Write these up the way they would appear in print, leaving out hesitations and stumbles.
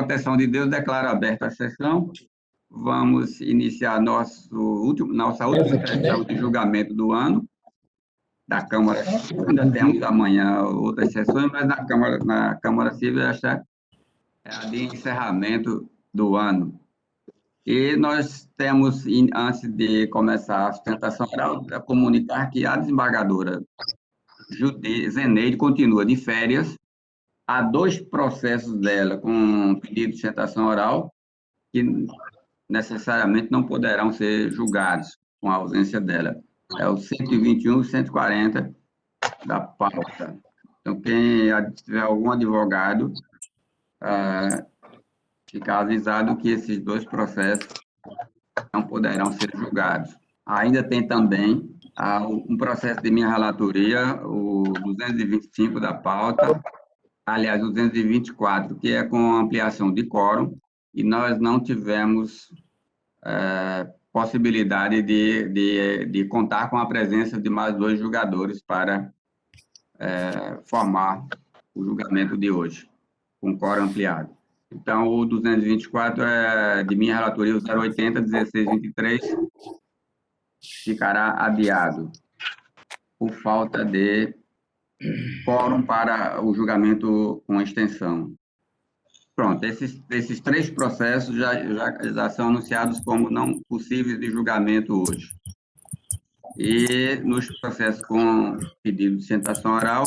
proteção de Deus, declaro aberta a sessão. Vamos iniciar nossa última sessão de julgamento do ano da Câmara. Ainda temos amanhã outras sessões, mas na Câmara Civil esta é a de encerramento do ano. E nós temos, antes de começar a sustentação oral, a comunicar que a desembargadora Zeneide continua de férias. Há 2 processos dela com pedido de sustentação oral que necessariamente não poderão ser julgados com a ausência dela. É o 121 e 140 da pauta. Então, quem tiver algum advogado, fica avisado que esses 2 processos não poderão ser julgados. Ainda tem também um processo de minha relatoria, o 225 da pauta, aliás, o 224, que é com ampliação de quórum, e nós não tivemos possibilidade de contar com a presença de mais 2 julgadores para formar o julgamento de hoje, com quórum ampliado. Então, o 224 é de minha relatoria, o 080-1623, ficará adiado, por falta de quórum para o julgamento com extensão. Pronto, esses 3 processos já são anunciados como não possíveis de julgamento hoje. E nos processos com pedido de sustentação oral,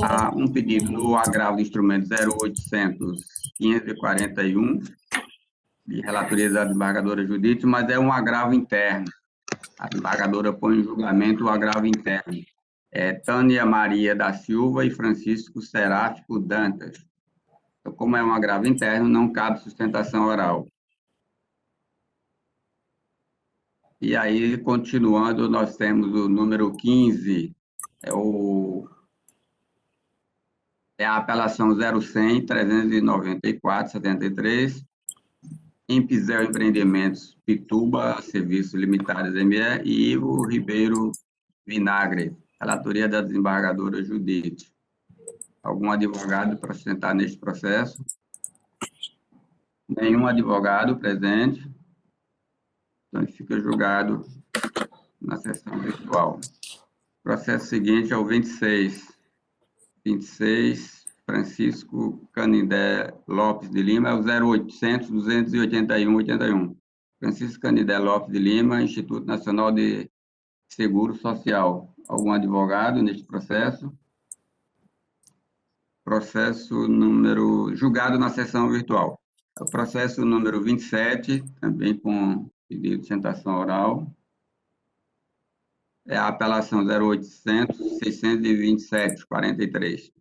há um pedido do agravo do instrumento 0800-541, de relatoria da desembargadora Judite, mas é um agravo interno. A desembargadora põe em julgamento o agravo interno. Tânia Maria da Silva e Francisco Seráfico Dantas. Então, como é um agravo interno, não cabe sustentação oral. E aí, continuando, nós temos o número 15, é a apelação 0100-394-73, Empizel Empreendimentos Pituba, Serviços Limitados ME, e Ivo Ribeiro Vinagre, relatoria da desembargadora Judite. Algum advogado para sustentar neste processo? Nenhum advogado presente. Então, ele fica julgado na sessão virtual. O processo seguinte é o 26. 26, Francisco Canindé Lopes de Lima, é o 0800-281-81. Francisco Canindé Lopes de Lima, Instituto Nacional de Seguro Social. Algum advogado neste processo? Processo número... julgado na sessão virtual. O processo número 27, também com pedido de sustentação oral. É a apelação 0800-627-43.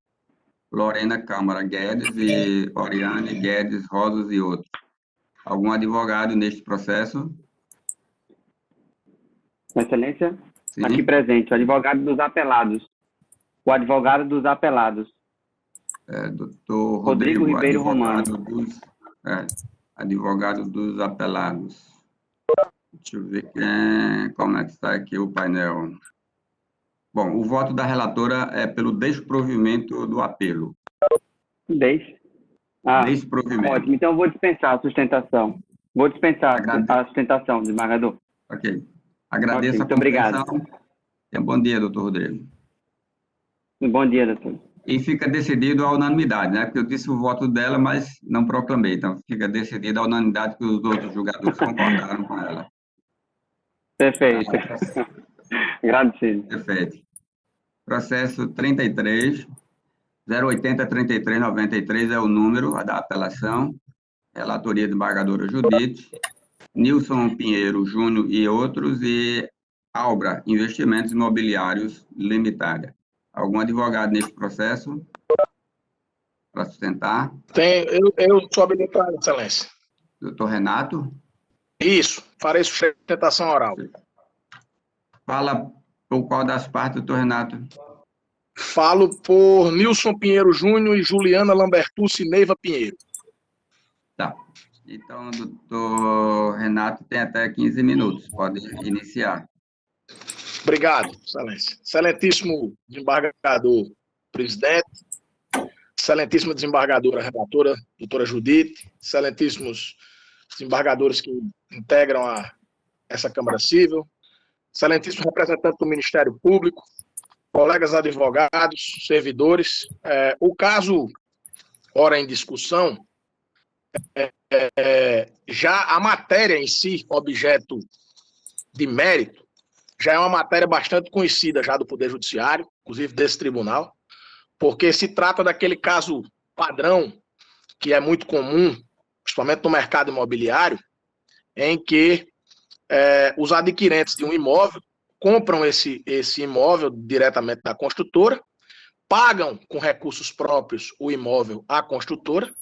Lorena Câmara Guedes e Oriane Guedes Rosas e outros. Algum advogado neste processo? Excelência, Sim. Aqui presente, o advogado dos apelados. O advogado dos apelados. Doutor Rodrigo Ribeiro advogado Romano. Advogado dos apelados. Deixa eu ver como é que está aqui o painel. Bom, o voto da relatora é pelo desprovimento do apelo. Desprovimento. Ótimo, então eu vou dispensar a sustentação. Vou dispensar a sustentação, desembargador. Ok. Agradeço muito obrigado. Bom dia, doutor Rodrigo. Bom dia, doutor. E fica decidido a unanimidade, né? Porque eu disse o voto dela, mas não proclamei. Então, fica decidido a unanimidade que os outros julgadores concordaram com ela. Perfeito. Agradecido. Perfeito. Processo 33, 080-3393 é o número da apelação. Relatoria de desembargadora Judite, Nilson Pinheiro Júnior e outros, e Albra Investimentos Imobiliários Limitada. Algum advogado neste processo para sustentar? Eu sou habilitado, excelência. Doutor Renato? Isso, farei sustentação oral. Fala por qual das partes, doutor Renato? Falo por Nilson Pinheiro Júnior e Juliana Lambertucci Neiva Pinheiro. Tá. Então, doutor Renato tem até 15 minutos. Pode iniciar. Obrigado, excelência. Excelentíssimo desembargador presidente, excelentíssima desembargadora relatora, doutora Judite, excelentíssimos desembargadores que integram essa Câmara Civil, excelentíssimo representante do Ministério Público, colegas advogados, servidores. O caso, ora em discussão, já a matéria em si, objeto de mérito, já é uma matéria bastante conhecida já do Poder Judiciário, inclusive desse tribunal, porque se trata daquele caso padrão, que é muito comum, principalmente no mercado imobiliário, em que os adquirentes de um imóvel compram esse imóvel diretamente da construtora, pagam com recursos próprios o imóvel à construtora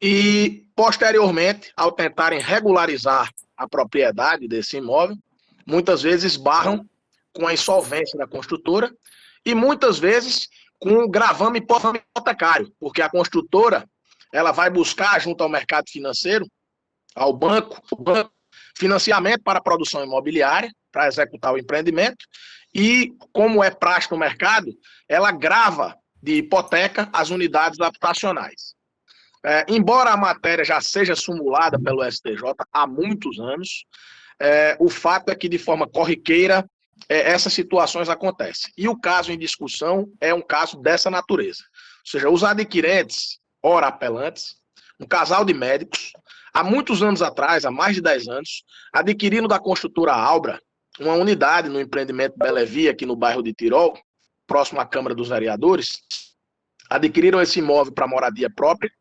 e, posteriormente, ao tentarem regularizar a propriedade desse imóvel, muitas vezes barram com a insolvência da construtora e, muitas vezes, com o gravame hipotecário, porque a construtora ela vai buscar, junto ao mercado financeiro, ao banco, financiamento para a produção imobiliária, para executar o empreendimento, e, como é praxe no mercado, ela grava de hipoteca as unidades habitacionais. Embora a matéria já seja sumulada pelo STJ há muitos anos, o fato é que, de forma corriqueira, essas situações acontecem. E o caso em discussão é um caso dessa natureza. Ou seja, os adquirentes, ora apelantes, um casal de médicos, há muitos anos atrás, há mais de 10 anos, adquirindo da construtora Albra uma unidade no empreendimento Belevi, aqui no bairro de Tirol, próximo à Câmara dos Vereadores, adquiriram esse imóvel para moradia própria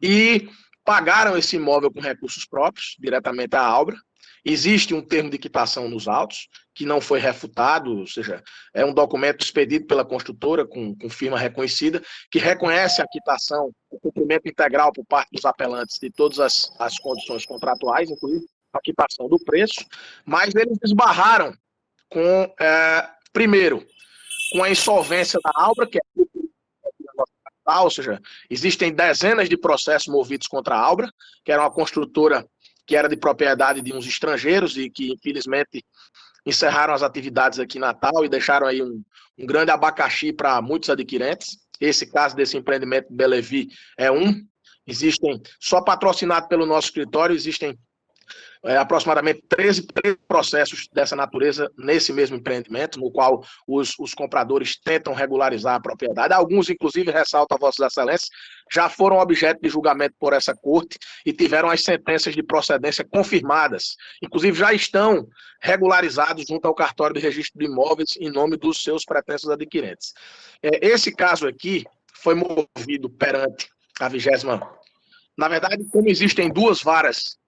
e pagaram esse imóvel com recursos próprios, diretamente à Albra. Existe um termo de quitação nos autos, que não foi refutado, ou seja, é um documento expedido pela construtora, com firma reconhecida, que reconhece a quitação, o cumprimento integral por parte dos apelantes de todas as condições contratuais, inclusive a quitação do preço, mas eles esbarraram com, primeiro, com a insolvência da Albra, que é ou seja, existem dezenas de processos movidos contra a Albra, que era uma construtora que era de propriedade de uns estrangeiros e que, infelizmente, encerraram as atividades aqui em Natal e deixaram aí um grande abacaxi para muitos adquirentes. Esse caso desse empreendimento Belevi é um. Existem, só patrocinado pelo nosso escritório, existem aproximadamente 13 processos dessa natureza nesse mesmo empreendimento, no qual os compradores tentam regularizar a propriedade. Alguns, inclusive, ressalto a Vossas Excelências, já foram objeto de julgamento por essa corte e tiveram as sentenças de procedência confirmadas. Inclusive, já estão regularizados junto ao cartório de registro de imóveis em nome dos seus pretensos adquirentes. Esse caso aqui foi movido perante a 20ª. Na verdade, como existem duas varas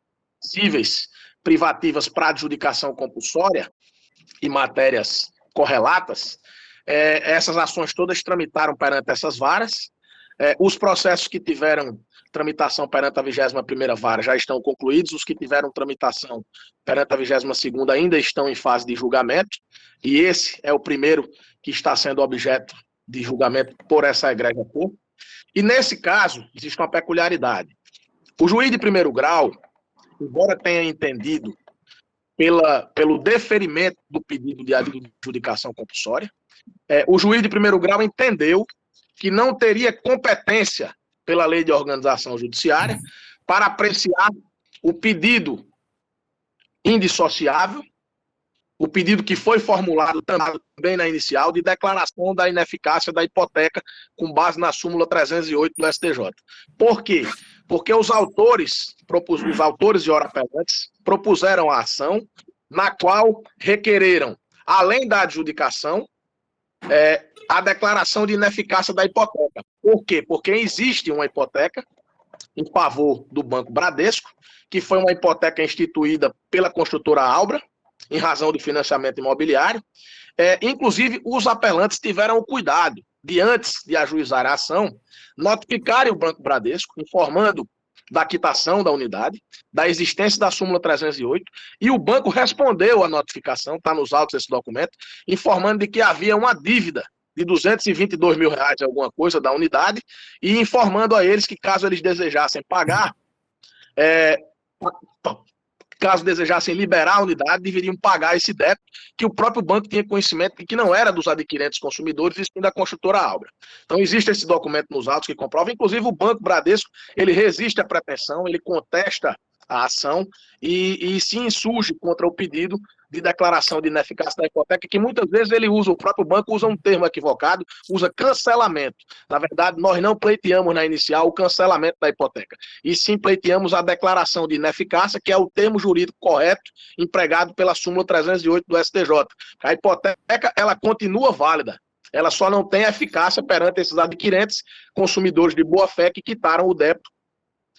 cíveis privativas para adjudicação compulsória e matérias correlatas, essas ações todas tramitaram perante essas varas. Os processos que tiveram tramitação perante a 21ª vara já estão concluídos, os que tiveram tramitação perante a 22ª ainda estão em fase de julgamento, e esse é o primeiro que está sendo objeto de julgamento por essa egrégia corte. E nesse caso, existe uma peculiaridade. O juiz de primeiro grau, embora tenha entendido pelo deferimento do pedido de adjudicação compulsória, o juiz de primeiro grau entendeu que não teria competência pela lei de organização judiciária para apreciar o pedido indissociável, o pedido que foi formulado também na inicial de declaração da ineficácia da hipoteca com base na súmula 308 do STJ. Por quê? Porque os autores de ora apelantes propuseram a ação na qual requereram, além da adjudicação, a declaração de ineficácia da hipoteca. Por quê? Porque existe uma hipoteca em favor do Banco Bradesco, que foi uma hipoteca instituída pela construtora Albra, em razão de financiamento imobiliário. Inclusive, os apelantes tiveram o cuidado de, antes de ajuizar a ação, notificarem o Banco Bradesco, informando da quitação da unidade, da existência da súmula 308, e o banco respondeu à notificação, está nos autos esse documento, informando de que havia uma dívida de R$222 mil, alguma coisa, da unidade, e informando a eles que, caso eles desejassem pagar, caso desejassem liberar a unidade, deveriam pagar esse débito que o próprio banco tinha conhecimento de que não era dos adquirentes consumidores, e sim da construtora Áurea. Então, existe esse documento nos autos que comprova, inclusive o Banco Bradesco, ele resiste à pretensão, ele contesta a ação e se insurge contra o pedido de declaração de ineficácia da hipoteca, que muitas vezes o próprio banco usa um termo equivocado, usa cancelamento. Na verdade, nós não pleiteamos na inicial o cancelamento da hipoteca, e sim pleiteamos a declaração de ineficácia, que é o termo jurídico correto empregado pela súmula 308 do STJ. A hipoteca, ela continua válida, ela só não tem eficácia perante esses adquirentes, consumidores de boa-fé que quitaram o débito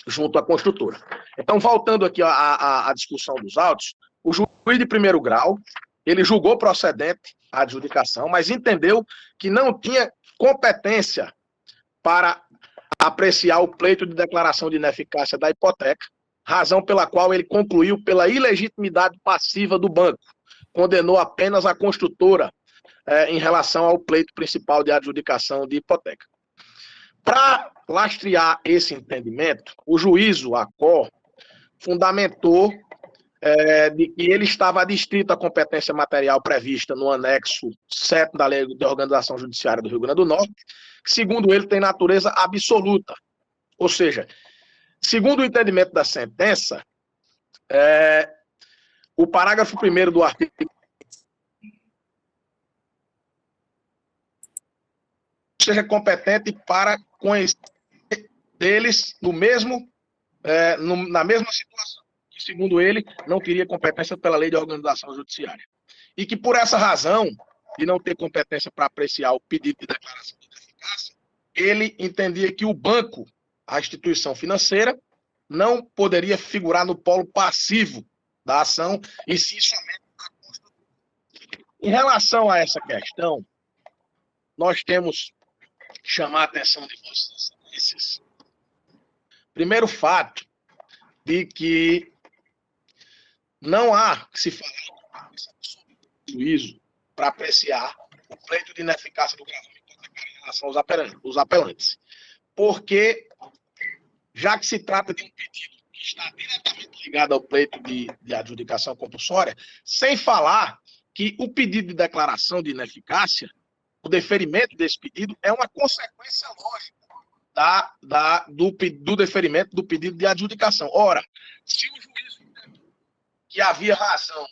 junto à construtora. Então, voltando aqui à discussão dos autos, o juiz de primeiro grau, ele julgou procedente a adjudicação, mas entendeu que não tinha competência para apreciar o pleito de declaração de ineficácia da hipoteca, razão pela qual ele concluiu pela ilegitimidade passiva do banco, condenou apenas a construtora em relação ao pleito principal de adjudicação de hipoteca. Para lastrear esse entendimento, o juízo ACO fundamentou de que ele estava adstrito à competência material prevista no anexo 7 da Lei de Organização Judiciária do Rio Grande do Norte, que, segundo ele, tem natureza absoluta. Ou seja, segundo o entendimento da sentença, o parágrafo 1º do artigo seja competente para conhecer deles na mesma situação, que, segundo ele, não teria competência pela Lei de Organização Judiciária. E que, por essa razão, de não ter competência para apreciar o pedido de declaração de ineficácia, ele entendia que o banco, a instituição financeira, não poderia figurar no polo passivo da ação, e sim somente a construtora. Em relação a essa questão, nós temos que chamar a atenção de vossas excelências. Primeiro fato de que não há que se falar de juízo para apreciar o pleito de ineficácia do gravame hipotecário em relação aos apelantes. Porque, já que se trata de um pedido que está diretamente ligado ao pleito de adjudicação compulsória, sem falar que o pedido de declaração de ineficácia, o deferimento desse pedido, é uma consequência lógica do deferimento do pedido de adjudicação. Ora, se o juiz entendeu que havia razão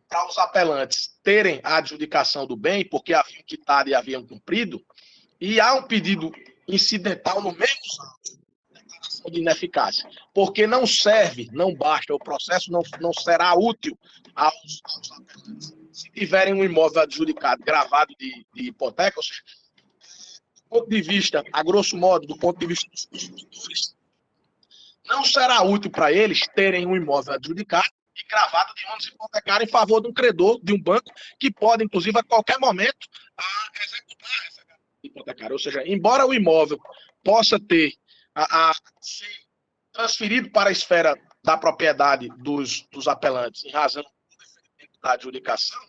para os apelantes terem a adjudicação do bem, porque haviam quitado e haviam cumprido, e há um pedido incidental no mesmo declaração de ineficácia, porque não serve, não basta, o processo não será útil aos apelantes se tiverem um imóvel adjudicado, gravado de hipoteca, ou seja, do ponto de vista, a grosso modo, do ponto de vista dos consumidores, não será útil para eles terem um imóvel adjudicado e gravado de ônus hipotecário em favor de um credor, de um banco, que pode, inclusive, a qualquer momento, executar essa hipotecária. Ou seja, embora o imóvel possa ter ser transferido para a esfera da propriedade dos apelantes em razão do deferimento da adjudicação,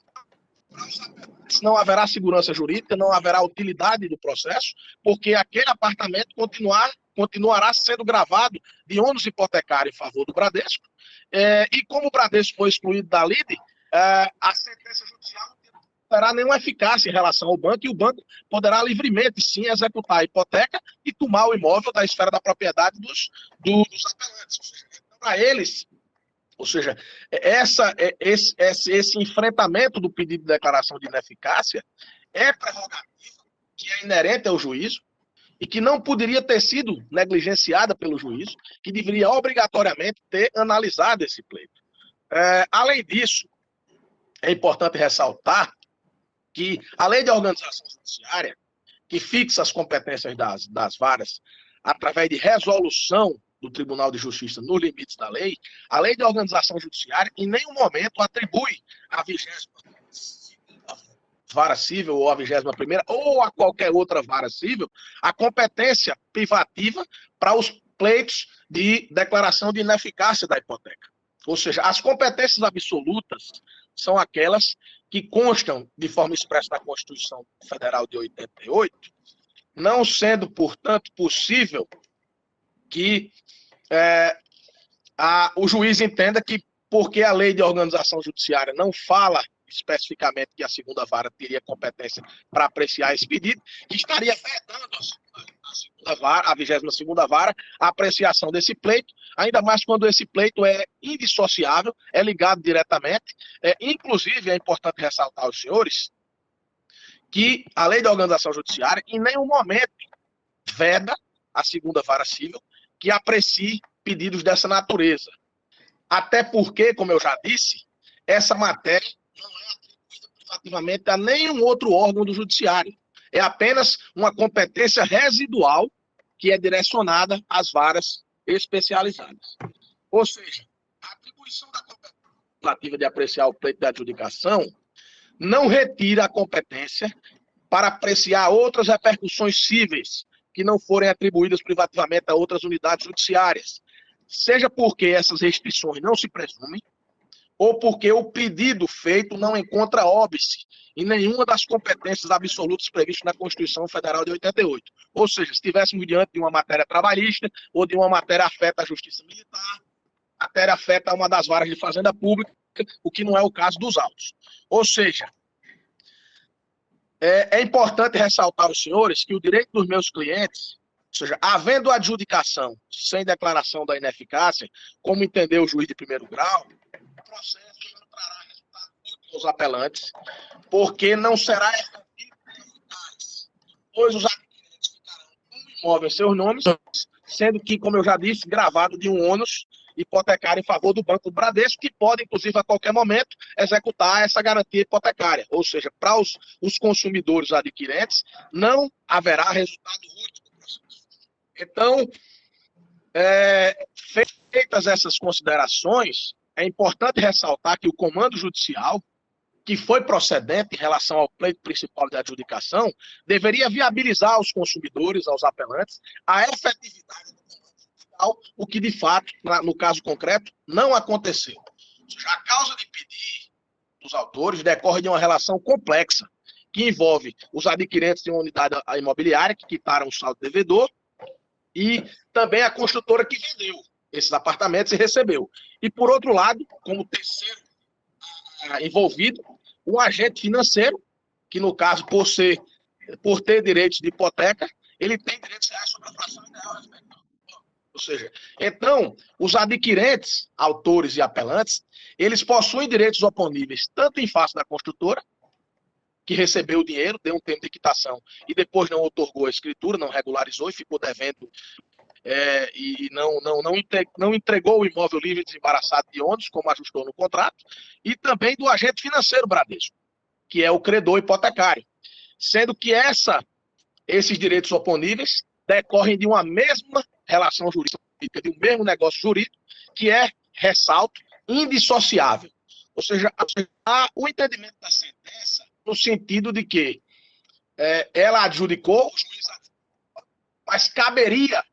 para os apelantes não haverá segurança jurídica, não haverá utilidade do processo, porque aquele apartamento continuará sendo gravado de ônus hipotecário em favor do Bradesco, e como o Bradesco foi excluído da lide, a sentença judicial não terá nenhuma eficácia em relação ao banco, e o banco poderá livremente, sim, executar a hipoteca e tomar o imóvel da esfera da propriedade dos apelantes. Ou seja, para eles, ou seja, esse enfrentamento do pedido de declaração de ineficácia é prerrogativa que é inerente ao juízo e que não poderia ter sido negligenciada pelo juízo, que deveria obrigatoriamente ter analisado esse pleito. Além disso, é importante ressaltar que a Lei de Organização Judiciária, que fixa as competências das varas através de resolução do Tribunal de Justiça nos limites da lei, a Lei de Organização Judiciária em nenhum momento atribui a 20ª vara civil ou a 21ª ou a qualquer outra vara civil a competência privativa para os pleitos de declaração de ineficácia da hipoteca. Ou seja, as competências absolutas são aquelas que constam de forma expressa na Constituição Federal de 88, não sendo, portanto, possível que o juiz entenda que porque a lei de organização judiciária não fala especificamente que a segunda vara teria competência para apreciar esse pedido, que estaria vedando a 22ª vara a apreciação desse pleito, ainda mais quando esse pleito é indissociável, é ligado diretamente. Inclusive, é importante ressaltar aos senhores que a lei de organização judiciária em nenhum momento veda a segunda vara civil que aprecie pedidos dessa natureza. Até porque, como eu já disse, essa matéria não é atribuída privativamente a nenhum outro órgão do judiciário. É apenas uma competência residual que é direcionada às varas especializadas. Ou seja, a atribuição da competência legislativa de apreciar o pleito de adjudicação não retira a competência para apreciar outras repercussões cíveis que não forem atribuídas privativamente a outras unidades judiciárias, seja porque essas restrições não se presumem, ou porque o pedido feito não encontra óbice em nenhuma das competências absolutas previstas na Constituição Federal de 88. Ou seja, se estivéssemos diante de uma matéria trabalhista ou de uma matéria afeta à justiça militar, a matéria afeta uma das varas de fazenda pública, o que não é o caso dos autos. Ou seja, é importante ressaltar aos senhores que o direito dos meus clientes, ou seja, havendo adjudicação sem declaração da ineficácia, como entendeu o juiz de primeiro grau, o processo não trará resultado útil aos apelantes, porque não será efetivo eficaz, pois os adquirentes ficarão com o imóvel em seus nomes, sendo que, como eu já disse, gravado de um ônus hipotecário em favor do Banco do Bradesco, que pode, inclusive, a qualquer momento, executar essa garantia hipotecária. Ou seja, para os consumidores adquirentes, não haverá resultado útil do processo. Então, feitas essas considerações, é importante ressaltar que o comando judicial, que foi procedente em relação ao pleito principal de adjudicação, deveria viabilizar aos consumidores, aos apelantes, a efetividade do o que, de fato, no caso concreto, não aconteceu. A causa de pedir dos autores decorre de uma relação complexa, que envolve os adquirentes de uma unidade imobiliária que quitaram o saldo devedor e também a construtora que vendeu esses apartamentos e recebeu. E, por outro lado, como terceiro envolvido, um agente financeiro, que, no caso, por ter direitos de hipoteca, ele tem direitos reais sobre a fração ideal respectivamente. Ou seja, então, os adquirentes, autores e apelantes, eles possuem direitos oponíveis tanto em face da construtora, que recebeu o dinheiro, deu um tempo de quitação e depois não outorgou a escritura, não regularizou e ficou devendo e não entregou o imóvel livre e desembaraçado de ônus, como ajustou no contrato, e também do agente financeiro Bradesco, que é o credor hipotecário. Sendo que esses direitos oponíveis decorrem de uma mesma relação jurídica, de um mesmo negócio jurídico, que é, ressalto, indissociável. Ou seja, há o entendimento da sentença no sentido de que ela adjudicou, o juiz adjudicou, mas caberia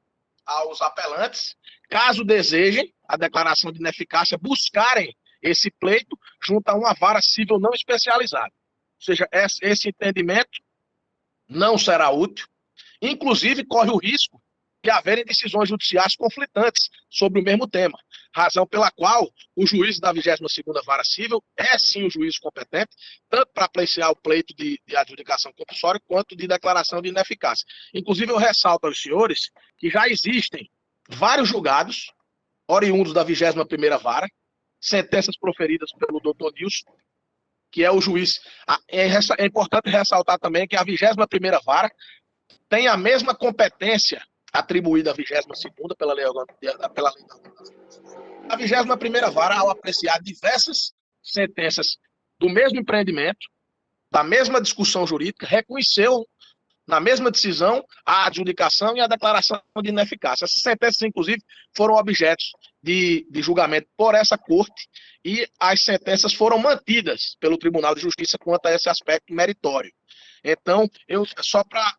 aos apelantes, caso desejem a declaração de ineficácia, buscarem esse pleito junto a uma vara civil não especializada. Ou seja, esse entendimento não será útil, inclusive corre o risco de haverem decisões judiciais conflitantes sobre o mesmo tema, razão pela qual o juiz da 22ª Vara Civil é sim o juiz competente, tanto para apreciar o pleito de adjudicação compulsória quanto de declaração de ineficácia. Inclusive, eu ressalto aos senhores que já existem vários julgados oriundos da 21ª Vara, sentenças proferidas pelo doutor Nilson, que é o juiz. É importante ressaltar também que a 21ª Vara tem a mesma competência atribuída à 22ª pela lei da a 21ª Vara, ao apreciar diversas sentenças do mesmo empreendimento, da mesma discussão jurídica, reconheceu na mesma decisão a adjudicação e a declaração de ineficácia. Essas sentenças, inclusive, foram objetos de julgamento por essa corte e as sentenças foram mantidas pelo Tribunal de Justiça quanto a esse aspecto meritório. Então, só para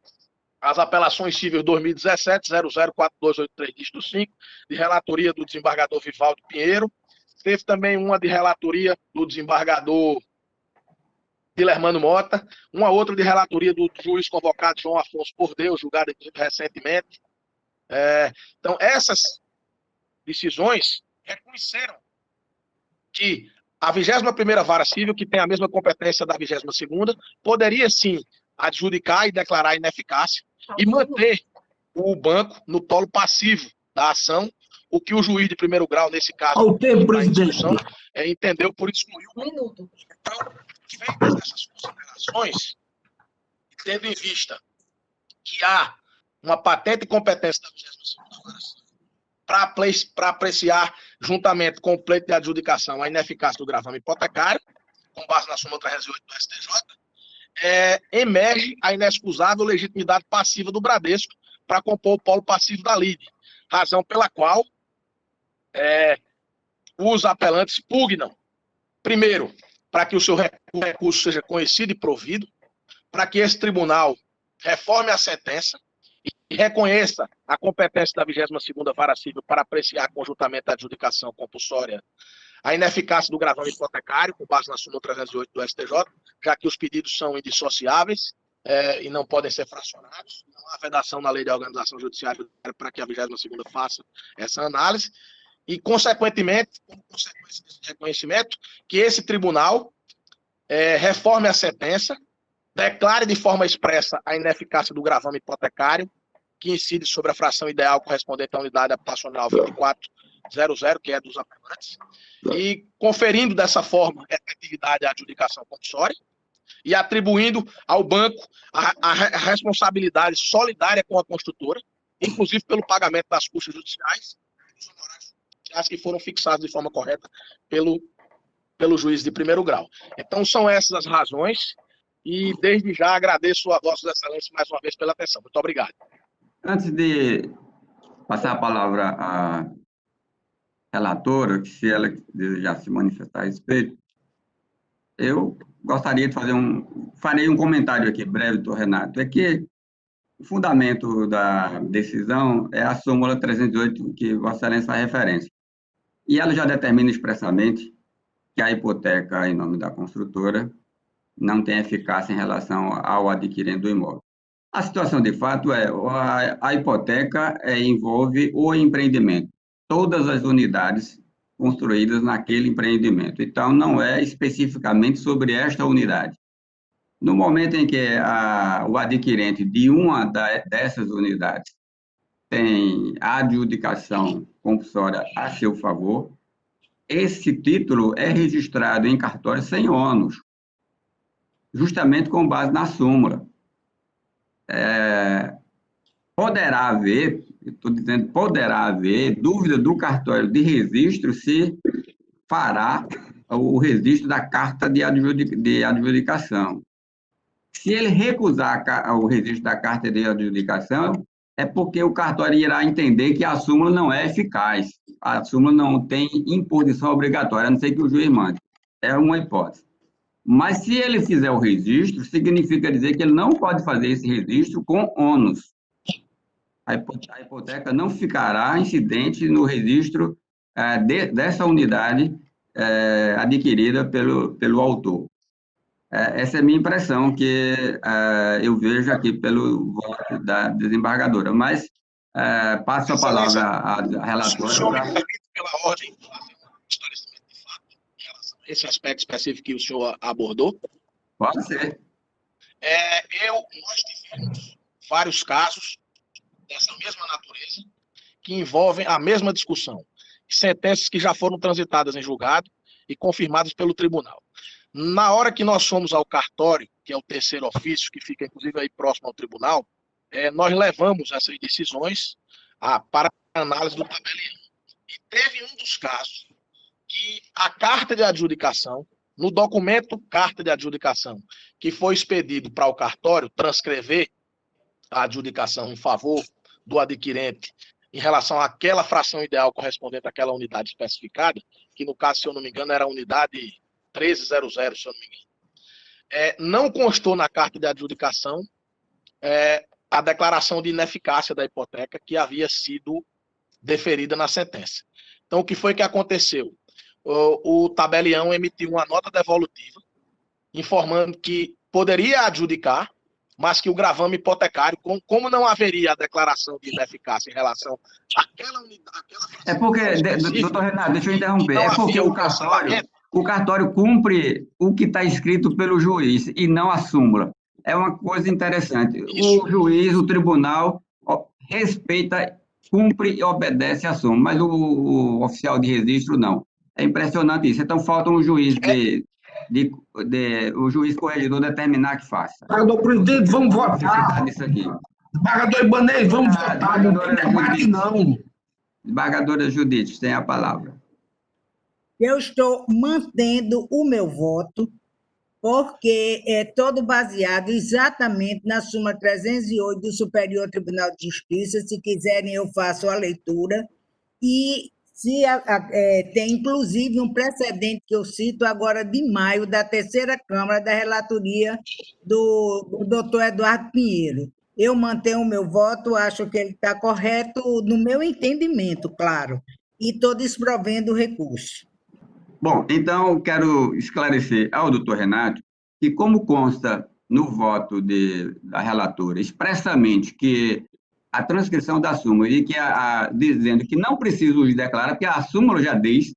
as apelações cíveis 2017, 004283, dígito 5, de relatoria do desembargador Vivaldo Pinheiro. Teve também uma de relatoria do desembargador Dilermano Mota, uma outra de relatoria do juiz convocado João Afonso Pordeu, julgado recentemente. Então, essas decisões reconheceram que a 21ª Vara Civil, que tem a mesma competência da 22ª, poderia sim adjudicar e declarar ineficácia e manter o banco no polo passivo da ação, o que o juiz de primeiro grau, nesse caso, Ao tempo, presidente. entendeu por excluir o banco. Então, feitas essas considerações, tendo em vista que há uma patente competência da 22ª Vara Civil para apreciar, juntamente com o pleito de adjudicação, a ineficácia do gravame hipotecário, com base na súmula 308 do STJ, emerge a inexcusável legitimidade passiva do Bradesco para compor o polo passivo da lide, razão pela qual os apelantes pugnam, primeiro, para que o seu recurso seja conhecido e provido, para que esse tribunal reforme a sentença e reconheça a competência da 22ª Vara Civil para apreciar conjuntamente a adjudicação compulsória, a ineficácia do gravame hipotecário, com base na súmula 308 do STJ, já que os pedidos são indissociáveis e não podem ser fracionados. Não há vedação na lei de organização judiciária para que a 22ª faça essa análise. E, consequentemente, como consequência desse reconhecimento, que esse tribunal reforme a sentença, declare de forma expressa a ineficácia do gravame hipotecário, que incide sobre a fração ideal correspondente à unidade habitacional 2400, que é dos apelantes, e conferindo dessa forma efetividade à adjudicação compulsória e atribuindo ao banco a responsabilidade solidária com a construtora, inclusive pelo pagamento das custas judiciais e dos honorários judiciais que foram fixados de forma correta pelo juiz de primeiro grau. Então, são essas as razões e, desde já, agradeço a Vossas Excelências mais uma vez pela atenção. Muito obrigado. Antes de passar a palavra à relatora, que se ela desejar se manifestar a respeito, eu gostaria de farei um comentário aqui breve do Renato, é que o fundamento da decisão é a súmula 308, que Vossa Excelência faz referência, e ela já determina expressamente que a hipoteca em nome da construtora não tem eficácia em relação ao adquirente do imóvel. A situação, de fato, a hipoteca envolve o empreendimento, todas as unidades construídas naquele empreendimento. Então, não é especificamente sobre esta unidade. No momento em que o adquirente de uma dessas unidades tem a adjudicação compulsória a seu favor, esse título é registrado em cartório sem ônus, justamente com base na súmula. Poderá haver, estou dizendo, poderá haver dúvida do cartório de registro se fará o registro da carta de adjudicação. Se ele recusar o registro da carta de adjudicação, é porque o cartório irá entender que a súmula não é eficaz, a súmula não tem imposição obrigatória, a não ser que o juiz mande. É uma hipótese. Mas, se ele fizer o registro, significa dizer que ele não pode fazer esse registro com ônus. A hipoteca não ficará incidente no registro dessa unidade adquirida pelo autor. Essa é a minha impressão, que eu vejo aqui pelo voto da desembargadora. Mas passo a palavra à relatora. O senhor me permite, pela ordem, fazer um esclarecimento de fato em relação a esse aspecto específico que o senhor abordou? Pode ser. Nós tivemos vários casos dessa mesma natureza que envolvem a mesma discussão. Sentenças que já foram transitadas em julgado e confirmadas pelo tribunal. Na hora que nós fomos ao cartório, que é o terceiro ofício, que fica inclusive aí próximo ao tribunal, nós levamos essas decisões para a análise do tabelião. E teve um dos casos que a carta de adjudicação, no documento carta de adjudicação, que foi expedido para o cartório transcrever a adjudicação em favor do adquirente em relação àquela fração ideal correspondente àquela unidade especificada, que no caso, se eu não me engano, era a unidade 1300, se eu não me engano. Não constou na carta de adjudicação a declaração de ineficácia da hipoteca que havia sido deferida na sentença. Então, o que foi que aconteceu? O tabelião emitiu uma nota devolutiva informando que poderia adjudicar, mas que o gravame hipotecário, como não haveria a declaração de ineficácia em relação àquela unidade... É porque, doutor Renato, deixa eu interromper, é porque cancelamento. o cartório cumpre o que está escrito pelo juiz e não a súmula. É uma coisa interessante. Isso. O juiz, o tribunal, respeita, cumpre e obedece a súmula, mas o oficial de registro não. É impressionante isso. Então, falta um juiz o juiz corregedor determinar que faça. Desembargador presidente, vamos votar. Disso aqui. Desembargador Ibanez, vamos votar. Não tem debate, não. Desembargadora Judite, tem a palavra. Eu estou mantendo o meu voto, porque é todo baseado exatamente na súmula 308 do Superior Tribunal de Justiça. Se quiserem, eu faço a leitura. E tem, inclusive, um precedente que eu cito agora de maio, da terceira Câmara, da relatoria do doutor Eduardo Pinheiro. Eu mantenho o meu voto, acho que ele está correto, no meu entendimento, claro, e estou desprovendo o recurso. Bom, então, quero esclarecer ao doutor Renato que, como consta no voto da relatora, expressamente que a transcrição da súmula e que dizendo que não precisa o juiz declarar, porque a súmula já diz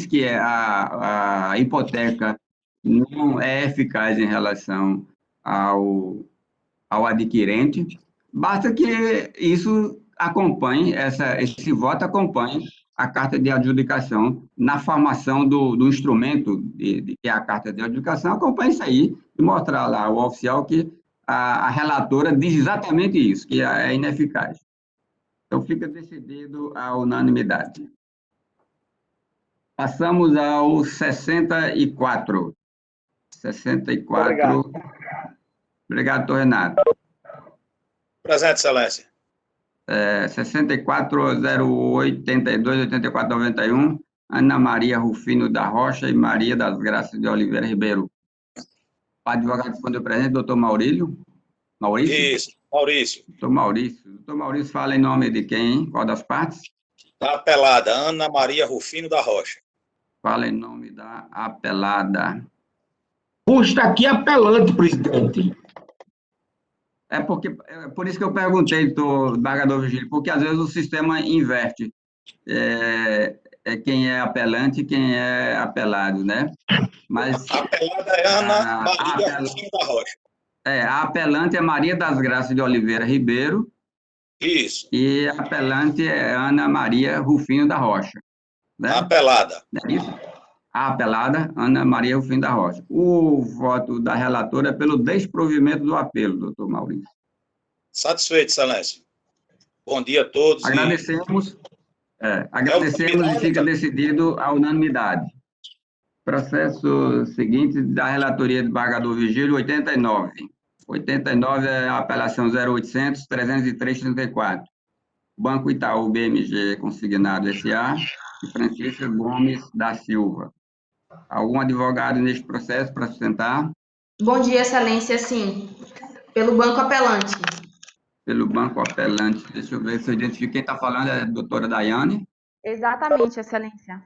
que a hipoteca não é eficaz em relação ao adquirente, basta que isso acompanhe, esse voto acompanhe a carta de adjudicação na formação do instrumento que é a carta de adjudicação, acompanhe isso aí e mostrar lá ao oficial que a relatora diz exatamente isso, que é ineficaz. Então, fica decidido a unanimidade. Passamos ao 64. 64. Obrigado, doutor Renato. Presente, excelência. 6408828491, Ana Maria Rufino da Rocha e Maria das Graças de Oliveira Ribeiro. O advogado respondeu presente, doutor Maurício? Maurício? Isso, Maurício. Doutor Maurício. Doutor Maurício fala em nome de quem, hein? Qual das partes? Da apelada, Ana Maria Rufino da Rocha. Fala em nome da apelada. Puxa, aqui apelante, presidente. É por isso que eu perguntei, doutor Desembargador Virgílio, porque às vezes o sistema inverte. Quem é apelante e quem é apelado, né? Mas a apelada é Ana Maria Rufino da Rocha. A apelante é Maria das Graças de Oliveira Ribeiro. Isso. E a apelante é Ana Maria Rufino da Rocha. Né? A apelada. É isso? A apelada, Ana Maria Rufino da Rocha. O voto da relatora é pelo desprovimento do apelo, doutor Maurício. Satisfeito, excelência. Bom dia a todos. Agradecemos. Agradecemos e fica decidido a unanimidade. Processo seguinte da relatoria do desembargador Virgílio, 89. 89 é a apelação 0800-303-34. Banco Itaú BMG Consignado S.A. e Francisca Gomes da Silva. Algum advogado neste processo para sustentar? Bom dia, excelência, sim. Pelo banco apelante. Pelo banco apelante. Deixa eu ver se eu identifico quem está falando, é a doutora Daiane. Exatamente, excelência.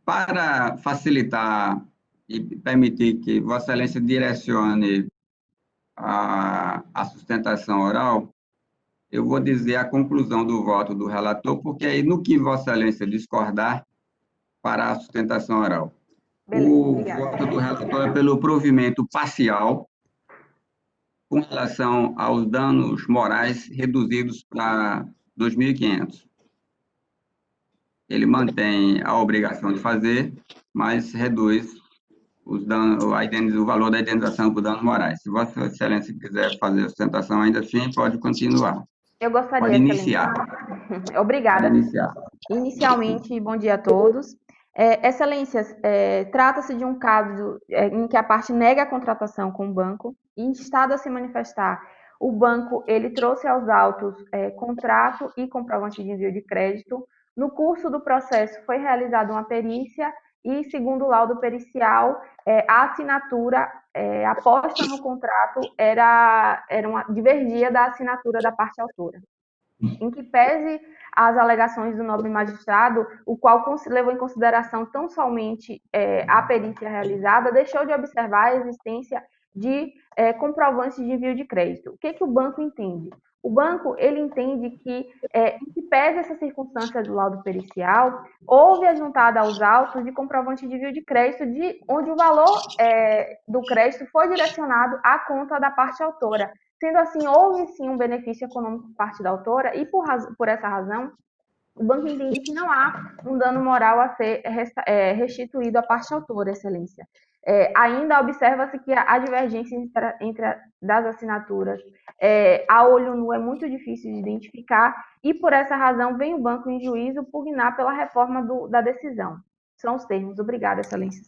Para facilitar e permitir que Vossa Excelência direcione a sustentação oral, eu vou dizer a conclusão do voto do relator, porque aí no que Vossa Excelência discordar, para a sustentação oral. O voto do relator é pelo provimento parcial com relação aos danos morais reduzidos para 2.500. Ele mantém a obrigação de fazer, mas reduz os danos, o valor da indenização por danos morais. Se Vossa Excelência quiser fazer a sustentação ainda assim, pode continuar. Eu gostaria, pode iniciar. Obrigada. Pode iniciar. Inicialmente, bom dia a todos. Excelências, trata-se de um caso em que a parte nega a contratação com o banco e, instado a se manifestar, o banco ele trouxe aos autos contrato e comprovante de envio de crédito. No curso do processo foi realizada uma perícia e, segundo o laudo pericial, a assinatura aposta no contrato divergia da assinatura da parte autora. em que pese as alegações do nobre magistrado, o qual levou em consideração tão somente a perícia realizada, deixou de observar a existência de comprovantes de envio de crédito. O que o banco entende? O banco, ele entende que, em que pese essa circunstância do laudo pericial, houve ajuntada aos autos de comprovante de envio de crédito, onde o valor do crédito foi direcionado à conta da parte autora. Sendo assim, houve sim um benefício econômico por parte da autora e, por essa razão, o banco entende que não há um dano moral a ser restituído à parte autora, Excelência. Ainda observa-se que a divergência das assinaturas a olho nu é muito difícil de identificar e, por essa razão, vem o banco em juízo pugnar pela reforma da decisão. São os termos. Obrigada, Excelência.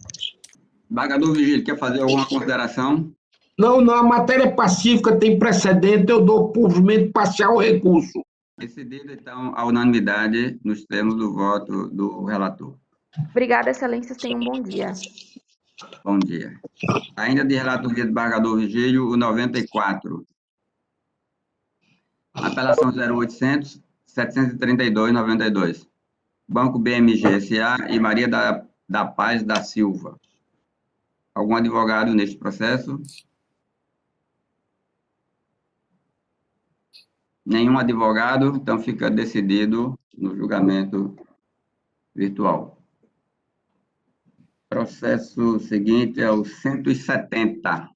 Desembargador Virgílio, quer fazer alguma consideração? Não, a matéria pacífica tem precedente, eu dou provimento parcial ao recurso. Decidido, então, a unanimidade nos termos do voto do relator. Obrigada, Excelência. Tenham um bom dia. Bom dia. Ainda de relatoria do desembargador Virgílio, o 94. Apelação 0800, 732-92. Banco BMG S.A. e Maria da Paz da Silva. Algum advogado neste processo? Nenhum advogado, então fica decidido no julgamento virtual. Processo seguinte é o 170.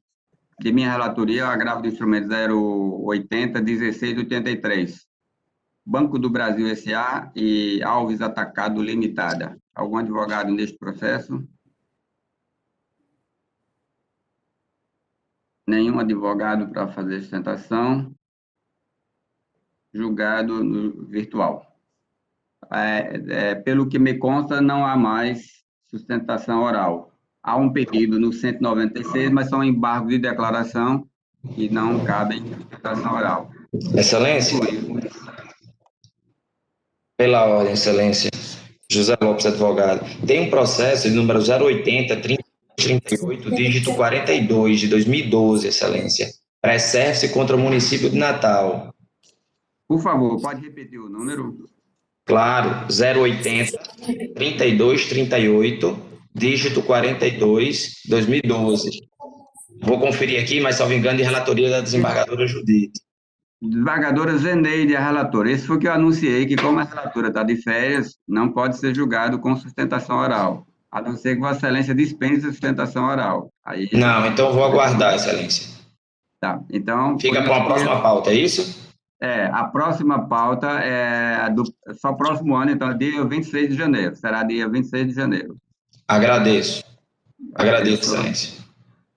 De minha relatoria, agravo do instrumento 080-1683. Banco do Brasil S.A. e Alves Atacado Limitada. Algum advogado neste processo? Nenhum advogado para fazer sustentação. Julgado no virtual. Pelo que me consta, não há mais sustentação oral. Há um pedido no 196, mas são embargos de declaração que não cabem sustentação oral. Excelência. Pela ordem, Excelência. José Lopes, advogado. Tem um processo de número 080-38, dígito 42, de 2012, Excelência. Pré-service contra o município de Natal. Por favor, pode repetir o número? Claro, 080-3238, dígito 42, 2012. Vou conferir aqui, mas, salvo engano, de relatoria da desembargadora Judite. Desembargadora Zeneide, a relatora. Esse foi o que eu anunciei, que como a relatora está de férias, não pode ser julgado com sustentação oral, a não ser que Vossa Excelência dispense a sustentação oral. Aí... Não, então vou aguardar, Excelência. Tá, então... Fica para a próxima pauta, é isso? A próxima pauta só próximo ano, então, dia 26 de janeiro. Será dia 26 de janeiro. Agradeço. Agradeço, Excelência.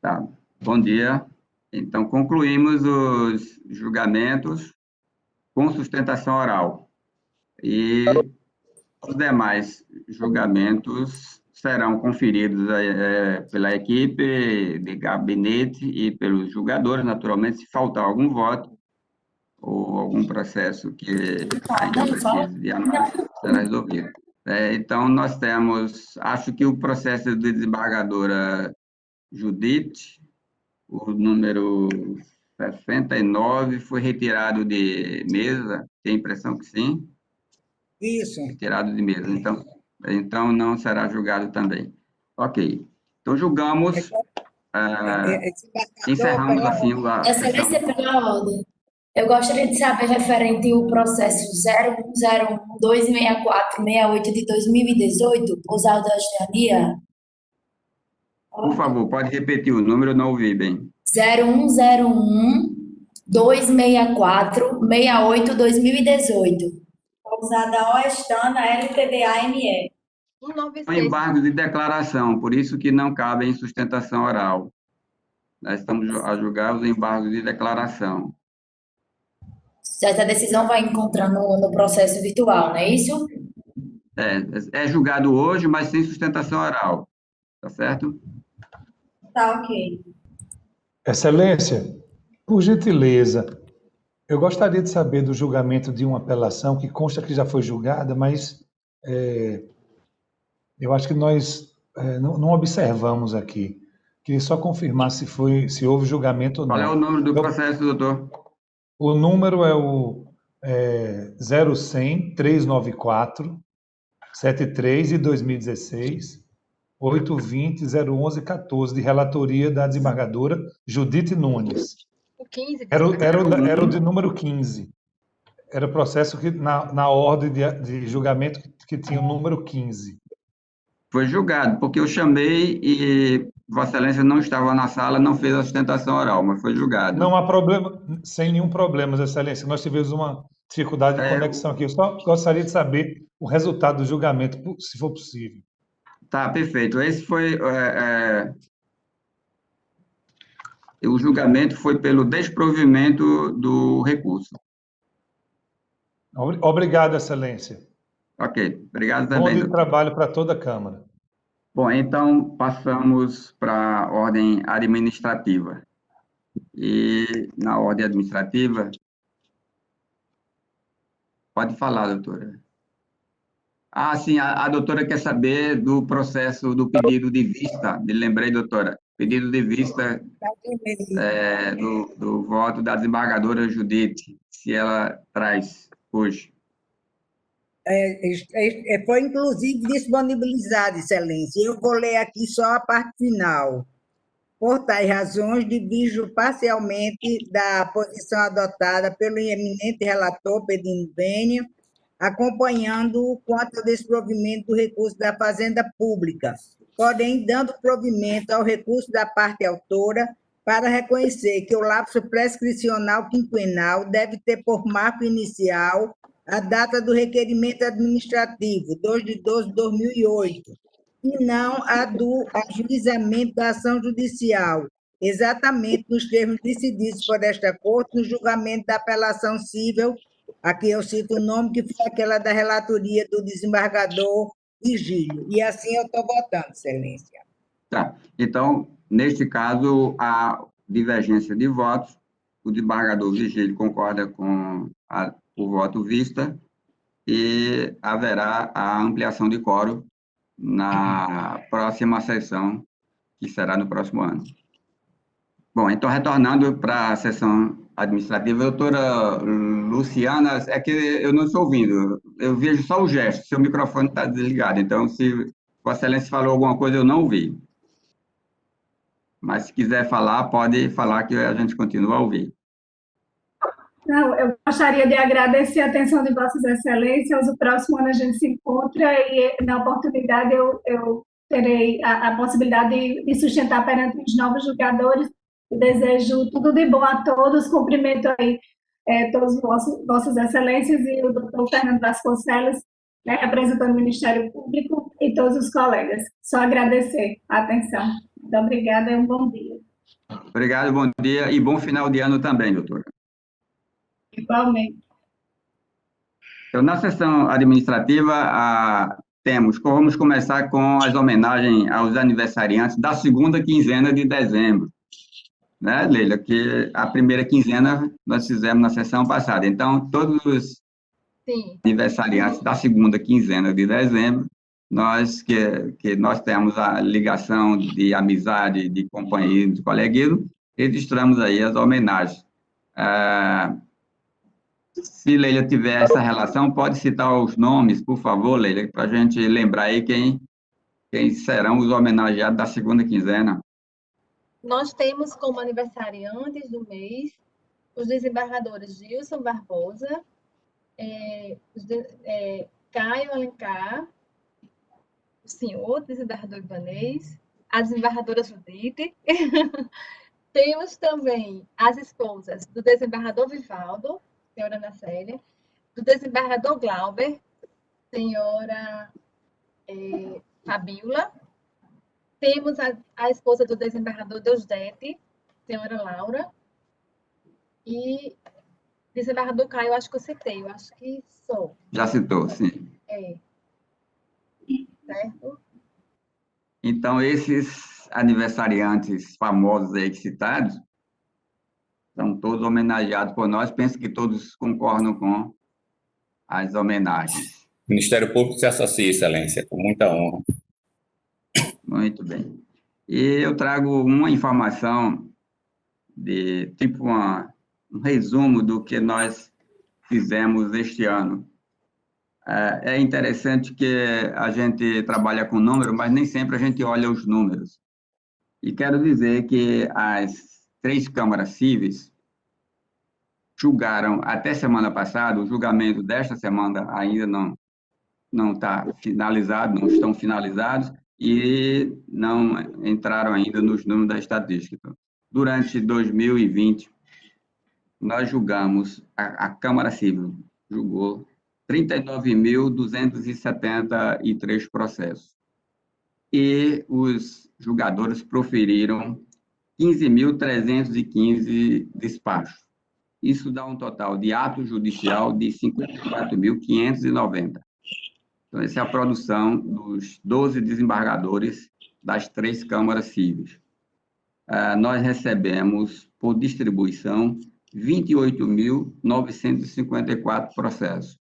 Tá. Bom dia. Então, concluímos os julgamentos com sustentação oral. E os demais julgamentos serão conferidos pela equipe de gabinete e pelos julgadores, naturalmente, se faltar algum voto, ou algum processo que ainda precise de análise, será resolvido. Então, nós temos, acho que o processo de desembargadora Judite, o número 69, foi retirado de mesa, tem a impressão que sim? Isso. Retirado de mesa, então não será julgado também. Ok, então julgamos, encerramos assim a Excelência, pela ordem. Eu gostaria de saber referente ao processo 010126468 de 2018, Oswaldo Austria. Por favor, pode repetir o número, eu não ouvi bem. 010126468 2018. Pousada Oestana, LTDA-ME. São embargos de declaração, por isso que não cabe em sustentação oral. Nós estamos a julgar os embargos de declaração. Essa decisão vai encontrar no processo virtual, não é isso? É julgado hoje, mas sem sustentação oral. Tá certo? Tá, ok. Excelência, por gentileza, eu gostaria de saber do julgamento de uma apelação que consta que já foi julgada, mas eu acho que nós não observamos aqui. Queria só confirmar se houve julgamento ou não. Qual é o número do processo, doutor? O número é o 0100 394 73 de 2016, 820 011 14, de relatoria da desembargadora Judite Nunes. O 15. Era o de número 15. Era o processo que, na ordem de julgamento que tinha o número 15. Foi julgado, porque eu chamei e Vossa Excelência não estava na sala, não fez a sustentação oral, mas foi julgado. Não há problema, sem nenhum problema, Vossa Excelência. Nós tivemos uma dificuldade de conexão aqui. Eu só gostaria de saber o resultado do julgamento, se for possível. Tá, perfeito. Esse foi... o julgamento foi pelo desprovimento do recurso. Obrigado, Excelência. Ok, obrigado Bom também. dia de trabalho para toda a Câmara. Bom, então passamos para a ordem administrativa. E na ordem administrativa... Pode falar, doutora. Sim, a doutora quer saber do processo do pedido de vista. Me lembrei, doutora. Pedido de vista do voto da desembargadora Judite, se ela traz hoje. Foi, inclusive, disponibilizado, Excelência. Eu vou ler aqui só a parte final. Por tais razões, divido parcialmente da posição adotada pelo eminente relator Pedrinho Vênia, acompanhando-o quanto ao desprovimento do recurso da Fazenda Pública, porém dando provimento ao recurso da parte autora para reconhecer que o lapso prescricional quinquenal deve ter por marco inicial a data do requerimento administrativo, 2 de 12 de 2008, e não a do ajuizamento da ação judicial, exatamente nos termos decididos por esta Corte no julgamento da apelação cível, aqui eu cito o nome, que foi aquela da relatoria do desembargador Vigílio. E assim eu estou votando, Excelência. Tá. Então, neste caso, há divergência de votos. O desembargador Vigílio concorda com o voto vista e haverá a ampliação de quórum na próxima sessão, que será no próximo ano. Bom, então, retornando para a sessão administrativa, doutora Luciana, é que eu não estou ouvindo, eu vejo só o gesto, seu microfone está desligado, então, se Vossa Excelência falou alguma coisa, eu não ouvi. Mas, se quiser falar, pode falar que a gente continua a ouvir. Não, eu gostaria de agradecer a atenção de Vossas Excelências. O próximo ano a gente se encontra e, na oportunidade, eu terei a possibilidade de sustentar perante os novos julgadores. Desejo tudo de bom a todos. Cumprimento aí todos Vossas Excelências e o doutor Fernando Vasconcelos, né, representando o Ministério Público, e todos os colegas. Só agradecer a atenção. Muito obrigada e um bom dia. Obrigado, bom dia e bom final de ano também, doutora. Igualmente. Então, na sessão administrativa, vamos começar com as homenagens aos aniversariantes da segunda quinzena de dezembro. Né, Leila? Que a primeira quinzena nós fizemos na sessão passada. Então, todos os aniversariantes da segunda quinzena de dezembro, nós temos a ligação de amizade, de companheirismo, de coleguismo, registramos aí as homenagens. Se Leila tiver essa relação, pode citar os nomes, por favor, Leila, para a gente lembrar aí quem serão os homenageados da segunda quinzena. Nós temos como aniversariantes do mês os desembargadores Gilson Barbosa, Caio Alencar, o senhor desembargador Ibanez, a desembargadora Judite. Temos também as esposas do desembargador Vivaldo, senhora Ana Célia, do desembargador Glauber, senhora Fabiola. Temos a esposa do desembargador Deusdete, senhora Laura. E desembargador Caio, acho que eu citei, eu acho que sou. Já citou, sim. Certo? Então, esses aniversariantes famosos aí citados, são todos homenageados por nós. Penso que todos concordam com as homenagens. O Ministério Público se associa, Excelência, com muita honra. Muito bem. E eu trago uma informação, tipo um resumo do que nós fizemos este ano. É interessante que a gente trabalha com números, mas nem sempre a gente olha os números. E quero dizer que as 3 câmaras cíveis julgaram até semana passada, o julgamento desta semana ainda não está finalizado, não estão finalizados, e não entraram ainda nos números da estatística. Durante 2020, nós julgamos, a Câmara Civil julgou 39.273 processos. E os julgadores proferiram 15.315 despachos. Isso dá um total de ato judicial de 54.590. Então, essa é a produção dos 12 desembargadores das 3 câmaras cíveis. Nós recebemos, por distribuição, 28.954 processos.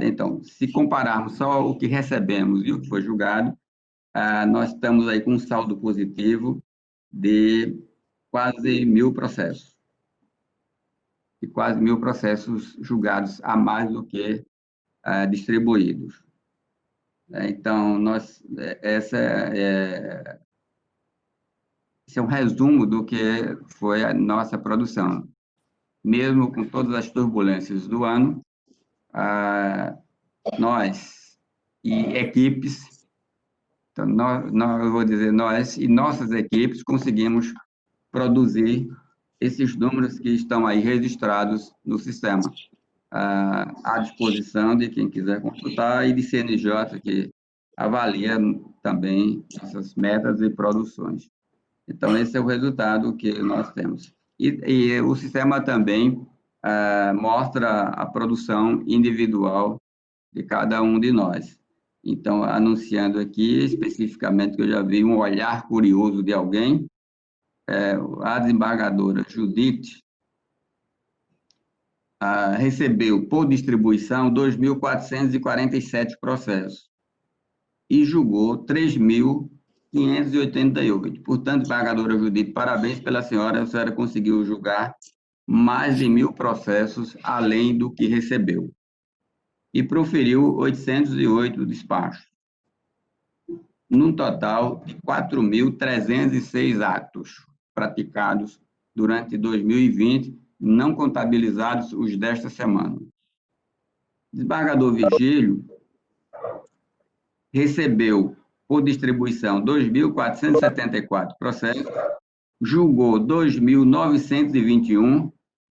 Então, se compararmos só o que recebemos e o que foi julgado, nós estamos aí com um saldo positivo de quase 1.000 processos. E quase 1.000 processos julgados a mais do que distribuídos. Então, esse é um resumo do que foi a nossa produção. Mesmo com todas as turbulências do ano, nós e equipes, então, eu vou dizer nós e nossas equipes conseguimos produzir esses números que estão aí registrados no sistema, à disposição de quem quiser consultar e de CNJ, que avalia também essas metas e produções. Então, esse é o resultado que nós temos. E o sistema também mostra a produção individual de cada um de nós. Então, anunciando aqui especificamente que eu já vi um olhar curioso de alguém, a desembargadora Judite recebeu, por distribuição, 2.447 processos e julgou 3.588. Portanto, desembargadora Judite, parabéns pela senhora, a senhora conseguiu julgar mais de 1.000 processos além do que recebeu. E proferiu 808 despachos, num total de 4.306 atos praticados durante 2020, não contabilizados os desta semana. Desembargador Virgílio recebeu, por distribuição, 2.474 processos, julgou 2.921,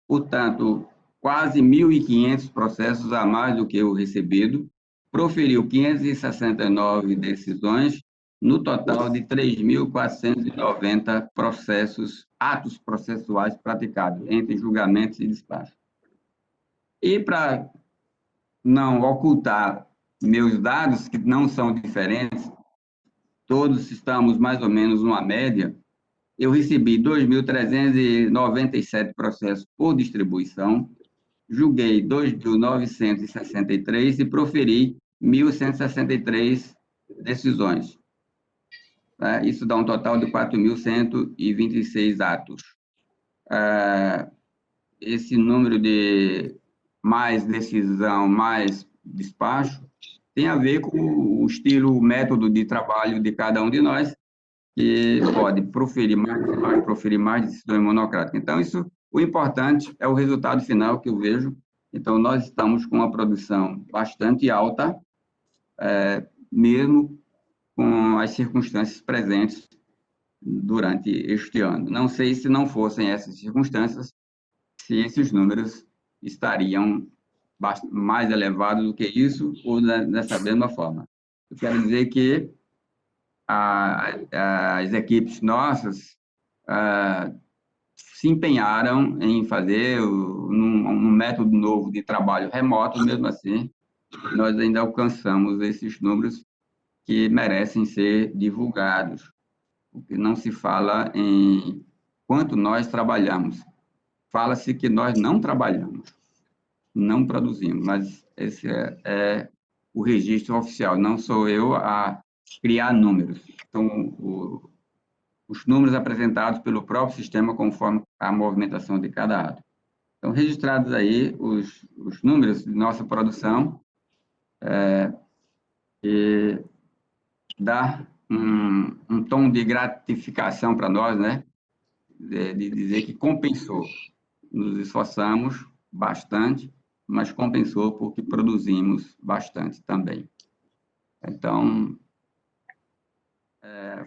portanto, quase 1.500 processos a mais do que o recebido, proferiu 569 decisões, no total de 3.490 atos processuais praticados, entre julgamentos e despachos. E para não ocultar meus dados, que não são diferentes, todos estamos mais ou menos numa média, eu recebi 2.397 processos por distribuição, julguei 2.963 e proferi 1.163 decisões. Isso dá um total de 4.126 atos. Esse número de mais decisão, mais despacho, tem a ver com o estilo, o método de trabalho de cada um de nós, que pode proferir mais decisões monocráticas. Então, o importante é o resultado final que eu vejo. Então, nós estamos com uma produção bastante alta, mesmo com as circunstâncias presentes durante este ano. Não sei se não fossem essas circunstâncias, se esses números estariam mais elevados do que isso, ou dessa mesma forma. Eu quero dizer que as equipes nossas se empenharam em fazer um método novo de trabalho remoto, mesmo assim, nós ainda alcançamos esses números que merecem ser divulgados, porque não se fala em quanto nós trabalhamos, fala-se que nós não trabalhamos, não produzimos, mas esse é o registro oficial, não sou eu a criar números. Então, os números apresentados pelo próprio sistema conforme a movimentação de cada ato. Estão registrados aí os números de nossa produção, e dá um tom de gratificação para nós, né? De dizer que compensou. Nos esforçamos bastante, mas compensou porque produzimos bastante também. Então,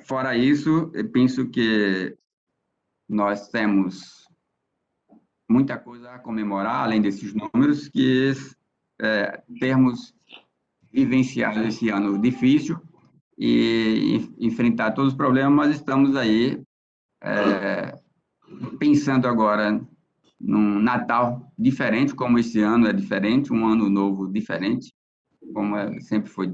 fora isso, eu penso que nós temos muita coisa a comemorar, além desses números, que termos vivenciado esse ano difícil e enfrentar todos os problemas, mas estamos aí pensando agora num Natal diferente, como esse ano é diferente, um ano novo diferente, como sempre foi,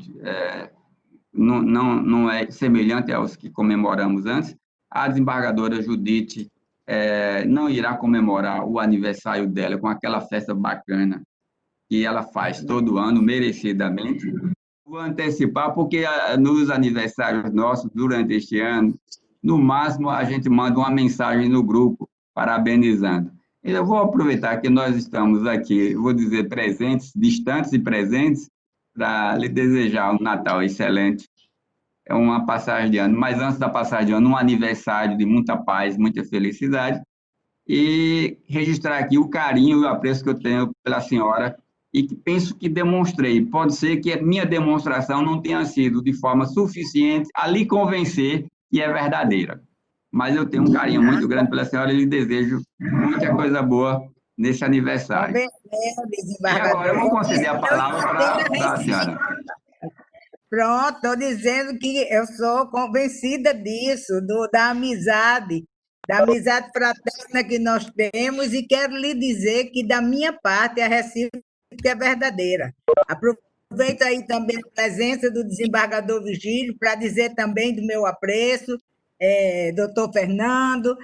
não é semelhante aos que comemoramos antes. A desembargadora Judite não irá comemorar o aniversário dela com aquela festa bacana que ela faz todo ano, merecidamente. Vou antecipar, porque nos aniversários nossos, durante este ano, no máximo, a gente manda uma mensagem no grupo, parabenizando. Eu vou aproveitar que nós estamos aqui, vou dizer presentes, distantes e presentes, para lhe desejar um Natal excelente. É uma passagem de ano, mas antes da passagem de ano, um aniversário de muita paz, muita felicidade, e registrar aqui o carinho e o apreço que eu tenho pela senhora, e que penso que demonstrei. Pode ser que a minha demonstração não tenha sido de forma suficiente a lhe convencer que é verdadeira. Mas eu tenho um carinho muito grande pela senhora e lhe desejo muita coisa boa nesse aniversário. E agora eu vou conceder a palavra para a senhora. Pronto, estou dizendo que eu sou convencida disso, da amizade fraterna que nós temos, e quero lhe dizer que, da minha parte, a recíproca é verdadeira. Aproveito aí também a presença do desembargador Vigílio para dizer também do meu apreço, doutor Fernando,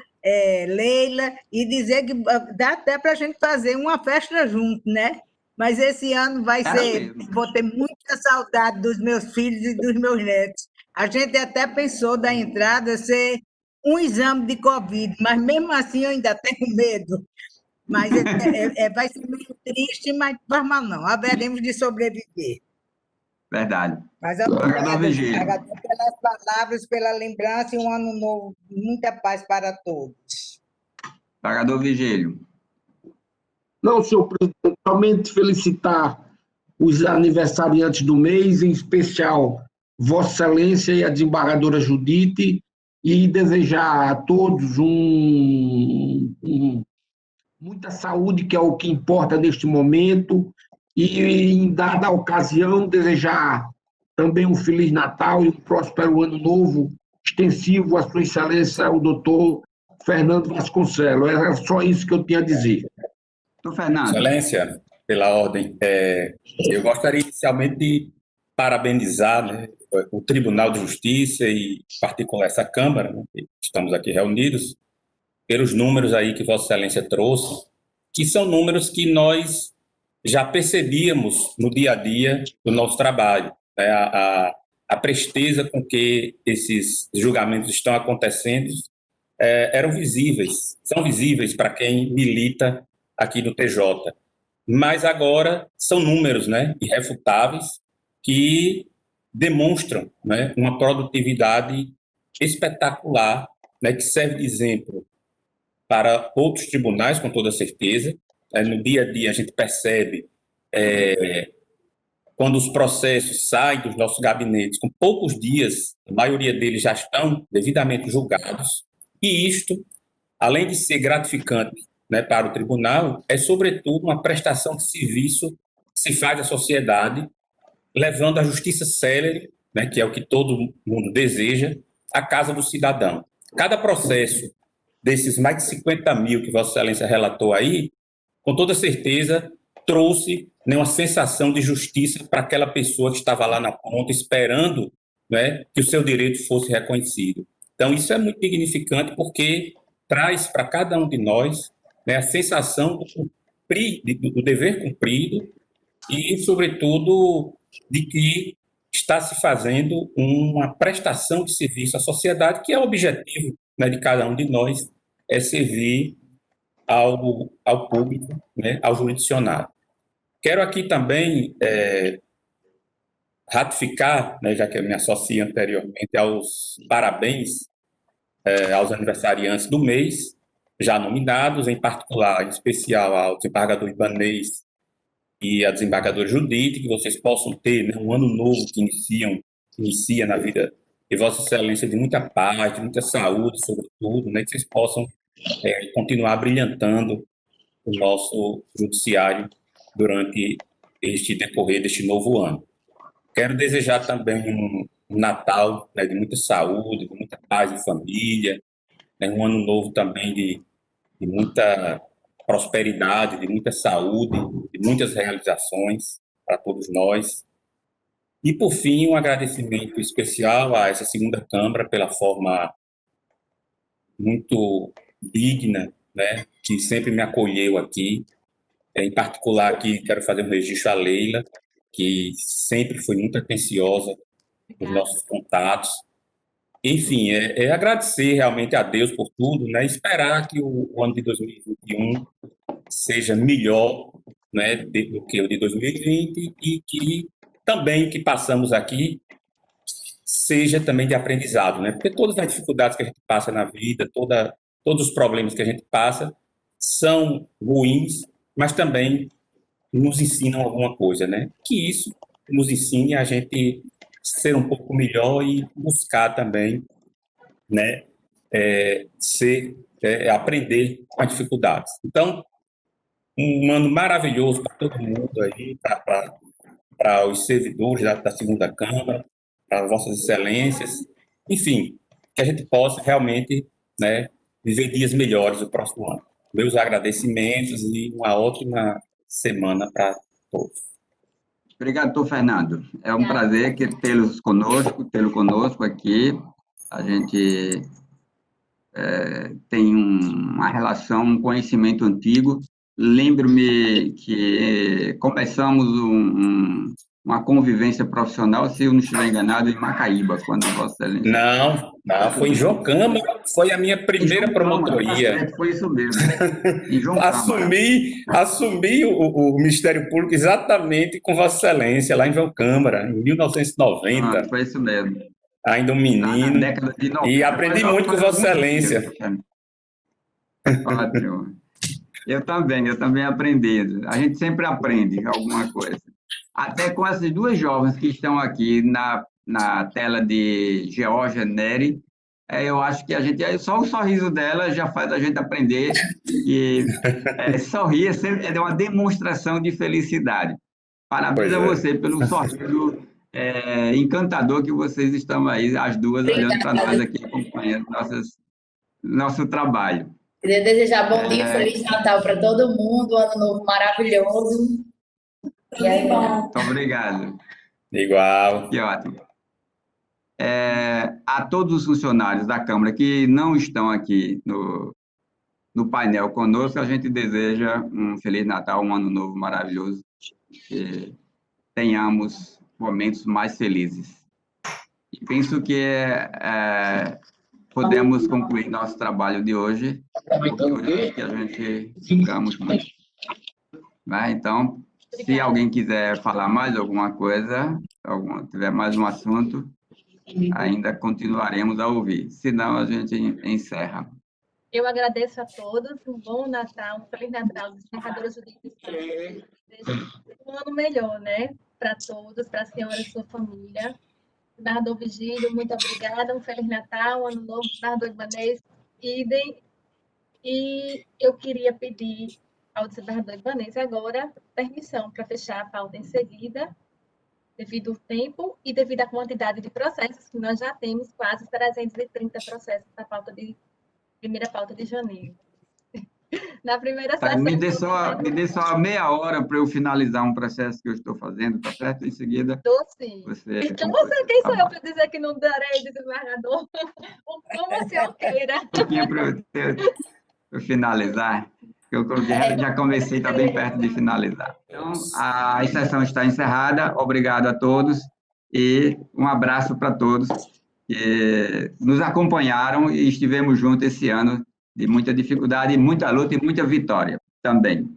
Leila, e dizer que dá até para a gente fazer uma festa junto, né? Mas esse ano vai ser... Vou ter muita saudade dos meus filhos e dos meus netos. A gente até pensou da entrada ser um exame de Covid, mas mesmo assim eu ainda tenho medo. Mas vai ser meio triste, mas não faz mal não. Haveremos de sobreviver. Verdade. Mas obrigado pelas palavras, pela lembrança, e um ano novo, muita paz para todos. Desembargador Vigílio. Não, senhor presidente, somente felicitar os aniversariantes do mês, em especial Vossa Excelência e a desembargadora Judite, e desejar a todos muita saúde, que é o que importa neste momento, e, em dada a ocasião, desejar também um Feliz Natal e um próspero Ano Novo extensivo à Sua Excelência, o doutor Fernando Vasconcelos. É só isso que eu tinha a dizer. Doutor Fernando. Excelência, pela ordem, eu gostaria inicialmente de parabenizar, né, o Tribunal de Justiça e, em particular, essa Câmara, né, que estamos aqui reunidos, pelos números aí que Vossa Excelência trouxe, que são números que nós já percebíamos no dia a dia do nosso trabalho, né? A presteza com que esses julgamentos estão acontecendo eram visíveis, são visíveis para quem milita aqui no TJ. Mas agora são números, né, irrefutáveis, que demonstram, né, uma produtividade espetacular, né, que serve de exemplo para outros tribunais, com toda certeza. No dia a dia a gente percebe quando os processos saem dos nossos gabinetes, com poucos dias, a maioria deles já estão devidamente julgados, e isto, além de ser gratificante, né, para o tribunal, é sobretudo uma prestação de serviço que se faz à sociedade, levando a justiça célere, né, que é o que todo mundo deseja, à casa do cidadão. Cada processo desses mais de 50 mil que Vossa Excelência relatou aí, com toda certeza, trouxe, né, uma sensação de justiça para aquela pessoa que estava lá na ponta, esperando, né, que o seu direito fosse reconhecido. Então, isso é muito dignificante, porque traz para cada um de nós, né, a sensação do dever cumprido e, sobretudo, de que está se fazendo uma prestação de serviço à sociedade, que é o objetivo, né, de cada um de nós, é servir ao público, né, ao jurisdicionado. Quero aqui também ratificar, né, já que eu me associei anteriormente, aos parabéns aos aniversariantes do mês, já nominados, em particular, em especial ao desembargador Ibanez e à desembargadora Judite, que vocês possam ter, né, um ano novo que inicia na vida de Vossa Excelência de muita paz, de muita saúde, sobretudo, né, que vocês possam continuar brilhantando o nosso judiciário durante este decorrer deste novo ano. Quero desejar também um Natal, né, de muita saúde, de muita paz de família, né, um ano novo também de muita prosperidade, de muita saúde, de muitas realizações para todos nós. E, por fim, um agradecimento especial a essa segunda Câmara pela forma muito digna, né, que sempre me acolheu aqui. Em particular, aqui quero fazer um registro à Leila, que sempre foi muito atenciosa nos nossos contatos. Enfim, agradecer realmente a Deus por tudo, né? Esperar que o ano de 2021 seja melhor, né, do que o de 2020 e que também que passamos aqui seja também de aprendizado, né? Porque todas as dificuldades que a gente passa na vida, todos os problemas que a gente passa são ruins, mas também nos ensinam alguma coisa, né? Que isso nos ensine a gente ser um pouco melhor e buscar também, né, aprender com as dificuldades. Então, um ano maravilhoso para todo mundo aí, para os servidores da segunda Câmara, para Vossas Excelências, enfim, que a gente possa realmente, né, viver dias melhores no próximo ano. Meus agradecimentos e uma ótima semana para todos. Obrigado, doutor Fernando. É um prazer tê-lo conosco aqui. A gente tem uma relação, um conhecimento antigo. Lembro-me que começamos uma convivência profissional, se eu não estiver enganado, em Macaíba, quando Vossa Excelência... Não, foi em João Câmara, foi a minha primeira promotoria. Foi isso mesmo. Em João Assumi o Ministério Público exatamente com Vossa Excelência, lá em João Câmara, em 1990. Foi isso mesmo. Ainda um menino. Na década de 90. E aprendi muito com Vossa Excelência. Ótimo. Eu também aprendi. A gente sempre aprende alguma coisa. Até com essas duas jovens que estão aqui na tela de Georgia Neri, eu acho que só o sorriso dela já faz a gente aprender e sorrir é uma demonstração de felicidade. Parabéns a você pelo sorriso encantador que vocês estão aí, as duas, olhando para nós aqui, acompanhando nosso trabalho. Queria desejar bom dia, Feliz Natal para todo mundo, um ano novo maravilhoso. E aí, muito obrigado. Igual. Que ótimo. A todos os funcionários da Câmara que não estão aqui no painel conosco, a gente deseja um Feliz Natal, um ano novo maravilhoso, que tenhamos momentos mais felizes. E penso que podemos concluir nosso trabalho de hoje, que a gente ficamos muito. Então, se alguém quiser falar mais alguma coisa, tiver mais um assunto, ainda continuaremos a ouvir. Senão, a gente encerra. Eu agradeço a todos. Um bom Natal, um Feliz Natal, desembargadora Judite. Um ano melhor, né? Para todos, para a senhora e sua família. Desembargador Vigílio, muito obrigada. Um Feliz Natal, um ano novo, desembargador Ibanez. Idem. E eu queria pedir ao desembargador Ibanez agora permissão para fechar a pauta em seguida, devido ao tempo e devido à quantidade de processos, que nós já temos quase 330 processos na primeira pauta de janeiro. Na primeira sessão... Me dê só meia hora para eu finalizar um processo que eu estou fazendo, tá certo? Em seguida... Sim. Então, quem sou eu para dizer que não darei, desembargador? Como o senhor queira. Para eu finalizar... Eu já comecei, está bem perto de finalizar. Então, a sessão está encerrada. Obrigado a todos e um abraço para todos que nos acompanharam e estivemos juntos esse ano de muita dificuldade, muita luta e muita vitória também.